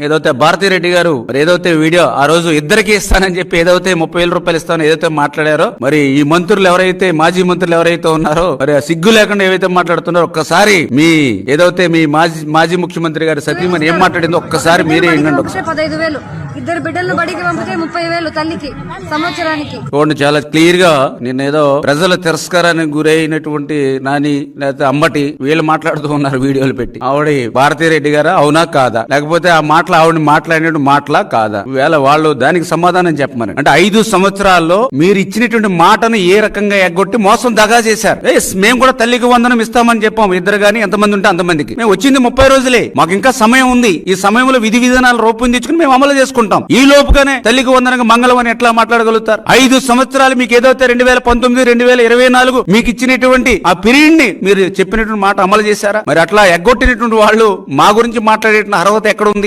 ఏదైతే భారతిరెడ్డి గారు మరి ఏదైతే వీడియో ఆ రోజు ఇద్దరికి ఇస్తానని చెప్పి ఏదైతే 30,000 రూపాయలు ఇస్తానని ఏదైతే మాట్లాడారో, మరి ఈ మంత్రులు ఎవరైతే మాజీ మంత్రులు ఎవరైతే ఉన్నారో మరి సిగ్గు లేకుండా ఏవైతే మాట్లాడుతున్నారో ఒక్కసారి ఏదైతే మీ మాజీ ముఖ్యమంత్రి గారు సతీమణి ఏం మాట్లాడిందో ఒక్కసారి మీరే వినండి. 15,000 ఇద్దరు బిడ్డలను బడికి పంపితే 30,000 తల్లికి సంవత్సరానికి. చూడండి, చాలా క్లియర్ గా నిన్నేదో ప్రజల తిరస్కారానికి గురైనటువంటి నాని లేకపోతే అమ్మటి వీళ్ళు మాట్లాడుతూ ఉన్నారు వీడియోలు పెట్టి. ఆవిడ భారతిరెడ్డి గారా అవునా కాదా, లేకపోతే ఆ మాటలు ఆవిడ మాట్లాడిన మాటలా కాదా? వేళ వాళ్ళు దానికి సమాధానం చెప్పమని. అంటే 5 సంవత్సరాల్లో మీరు ఇచ్చినటువంటి మాటను ఏ రకంగా ఎగ్గొట్టి మోసం దగా చేశారు. మేము కూడా తల్లికి వందనం ఇస్తామని చెప్పాం, ఇద్దరు గాని ఎంతమంది ఉంటే అంతమందికి. మేము వచ్చింది 30 రోజులే, మాకు ఇంకా సమయం ఉంది. ఈ సమయంలో విధి విధానాలు రూపొందించుకుని మేము అమలు చేసుకుంటాం. ఈ లోపుగానే తల్లికి వందనంగా మంగళం అని ఎట్లా మాట్లాడగలుగుతారు? 5 సంవత్సరాలు మీకు ఏదైతే 2019, 2024 మీకు ఇచ్చినటువంటి ఆ పీరియడ్ ని మీరు చెప్పినటువంటి మాట అమలు చేశారా? మరి అట్లా ఎగ్గొట్టినటువంటి వాళ్ళు మా గురించి మాట్లాడేటువంటి అర్హత ఎక్కడ ఉంది?